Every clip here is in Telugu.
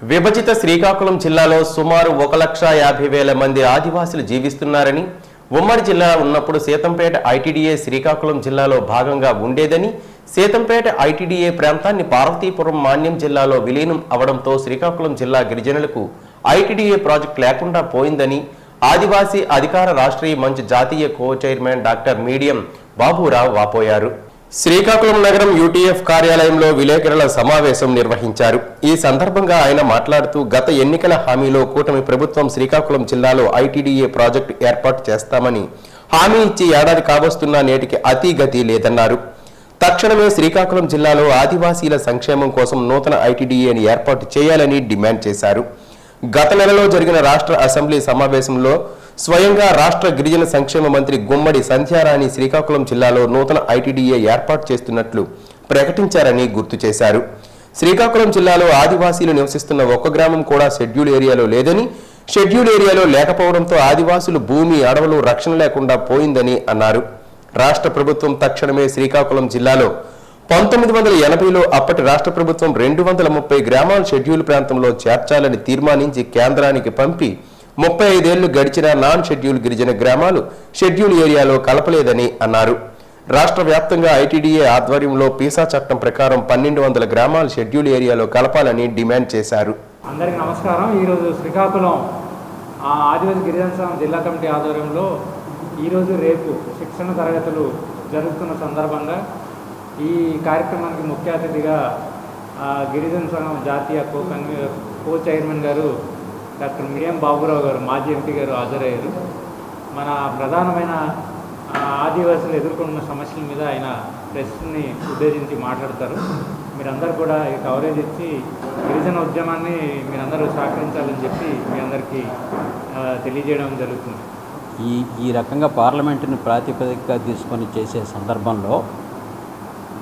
విభజిత శ్రీకాకుళం జిల్లాలో సుమారు 1,50,000 మంది ఆదివాసులు జీవిస్తున్నారని, ఉమ్మడి జిల్లా ఉన్నప్పుడు సీతంపేట ఐటీడీఏ శ్రీకాకుళం జిల్లాలో భాగంగా ఉండేదని, సీతంపేట ఐటీడీఏ ప్రాంతాన్ని పార్వతీపురం మాన్యం జిల్లాలో విలీనం అవడంతో శ్రీకాకుళం జిల్లా గిరిజనులకు ఐటీడీఏ ప్రాజెక్టు లేకుండా పోయిందని ఆదివాసీ అధికార రాష్ట్రీయ మంచ్ జాతీయ కో చైర్మన్ డాక్టర్ మీడియం బాబురావు వాపోయారు. శ్రీకాకుళం నగరం యూటీఎఫ్ కార్యాలయంలో విలేకరుల సమావేశం నిర్వహించారు. ఈ సందర్భంగా ఆయన మాట్లాడుతూ, గత ఎన్నికల హామీలో కూటమి ప్రభుత్వం శ్రీకాకుళం జిల్లాలో ఐటీడీఏ ప్రాజెక్టు ఏర్పాటు చేస్తామని హామీ ఇచ్చి ఏడాది కావస్తున్నా నేటికి అతీగతి లేదన్నారు. తక్షణమే శ్రీకాకుళం జిల్లాలో ఆదివాసీల సంక్షేమం కోసం నూతన ఐటీడీఏని ఏర్పాటు చేయాలని డిమాండ్ చేశారు. గత నెలలో జరిగిన రాష్ట్ర అసెంబ్లీ సమావేశంలో స్వయంగా రాష్ట్ర గిరిజన సంక్షేమ మంత్రి గుమ్మడి సంధ్యారాణి శ్రీకాకుళం జిల్లాలో నూతన ఐటీడీఏ ఏర్పాటు చేస్తున్నట్లు ప్రకటించారని గుర్తు చేశారు. శ్రీకాకుళం జిల్లాలో ఆదివాసీలు నివసిస్తున్న ఒక్క గ్రామం కూడా షెడ్యూల్ ఏరియాలో లేదని, షెడ్యూల్ ఏరియాలో లేకపోవడంతో ఆదివాసులు భూమి, అడవులు రక్షణ లేకుండా పోయిందని అన్నారు. రాష్ట్ర ప్రభుత్వం తక్షణమే శ్రీకాకుళం జిల్లాలో 1980లో అప్పటి రాష్ట్ర ప్రభుత్వం 230 గ్రామాలు షెడ్యూల్ ప్రాంతంలో చేర్చాలని తీర్మానించి కేంద్రానికి పంపి 35 ఏళ్లు గడిచిన నాన్ షెడ్యూల్ గిరిజన గ్రామాలు షెడ్యూల్ ఏరియాలో కలపలేదని అన్నారు. రాష్ట్ర వ్యాప్తంగా ఐటీడీఏ ఆధ్వర్యంలో పీసా చట్టం ప్రకారం 1200 గ్రామాలు షెడ్యూల్ ఏరియాలో కలపాలని డిమాండ్ చేశారు. అందరికీ నమస్కారం. ఈరోజు శ్రీకాకుళం ఆదివాసీ గిరిజన సంఘం జిల్లా కమిటీ ఆధ్వర్యంలో ఈరోజు రేపు శిక్షణ తరగతులు జరుగుతున్న సందర్భంగా ఈ కార్యక్రమానికి ముఖ్య అతిథిగా గిరిజన సంఘం జాతీయ కో చైర్మన్ గారు డాక్టర్ మీడియం బాబురావు గారు, మాజీ ఎంపీ గారు హాజరయ్యారు. మన ప్రధానమైన ఆదివాసులు ఎదుర్కొన్న సమస్యల మీద ఆయన ప్రెస్ని ఉద్దేశించి మాట్లాడతారు. మీరందరూ కూడా ఈ కవరేజ్ ఇచ్చి గిరిజన ఉద్యమాన్ని మీరందరూ సహకరించాలని చెప్పి మీ అందరికీ తెలియజేయడం జరుగుతుంది. ఈ రకంగా పార్లమెంటుని ప్రాతిపదికగా తీసుకొని చేసే సందర్భంలో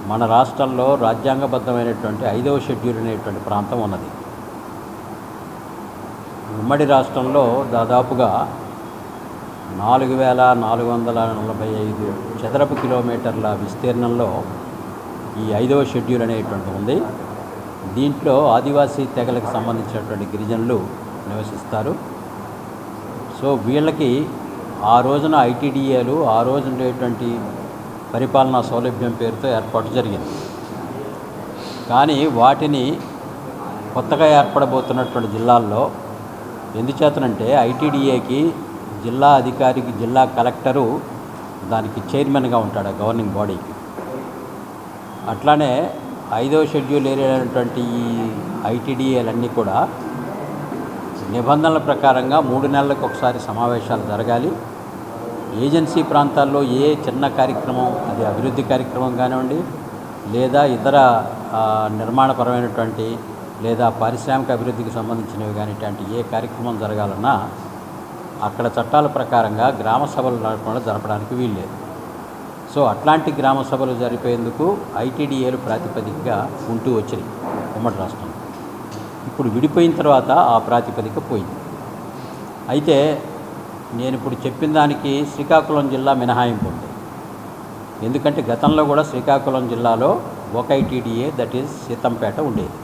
మన రాష్ట్రంలో రాజ్యాంగబద్ధమైనటువంటి 5వ షెడ్యూల్ అనేటువంటి ప్రాంతం ఉన్నది. ఉమ్మడి రాష్ట్రంలో దాదాపుగా 4,445 చదరపు కిలోమీటర్ల విస్తీర్ణంలో ఈ 5వ షెడ్యూల్ అనేటువంటి ఉంది. దీంట్లో ఆదివాసీ తెగలకు సంబంధించినటువంటి గిరిజనులు నివసిస్తారు. సో వీళ్ళకి ఆ రోజున ఐటీడీఏలు ఆ రోజు ఉండేటువంటి పరిపాలనా సౌలభ్యం పేరుతో ఏర్పాటు జరిగింది. కానీ వాటిని కొత్తగా ఏర్పడబోతున్నటువంటి జిల్లాల్లో ఎందుచేతనంటే ఐటీడీఏకి జిల్లా అధికారికి జిల్లా కలెక్టరు దానికి చైర్మన్గా ఉంటాడు, గవర్నింగ్ బాడీకి. అట్లానే 5వ షెడ్యూల్ ఏరియా అయినటువంటి ఈ ఐటీడీఏలన్నీ కూడా నిబంధనల ప్రకారంగా 3 నెలలకు ఒకసారి సమావేశాలు జరగాలి. ఏజెన్సీ ప్రాంతాల్లో ఏ చిన్న కార్యక్రమం, అది అభివృద్ధి కార్యక్రమం కానివ్వండి, లేదా ఇతర నిర్మాణపరమైనటువంటి లేదా పారిశ్రామిక అభివృద్ధికి సంబంధించినవి కానీ ఇటువంటి ఏ కార్యక్రమం జరగాలన్నా అక్కడ చట్టాల ప్రకారంగా గ్రామ సభలు జరపడానికి వీల్లేదు. సో అట్లాంటి గ్రామ సభలు జరిపేందుకు ఐటీడీఏలు ప్రాతిపదికగా ఉంటూ వచ్చినాయి ఉమ్మడి రాష్ట్రంలో. ఇప్పుడు విడిపోయిన తర్వాత ఆ ప్రాతిపదిక పోయింది. అయితే నేను ఇప్పుడు చెప్పిన దానికి శ్రీకాకుళం జిల్లా మినహాయింపు ఉంది. ఎందుకంటే గతంలో కూడా శ్రీకాకుళం జిల్లాలో ఒక ఐటీడీఏ, దట్ ఈజ్ సీతంపేట ఉండేది.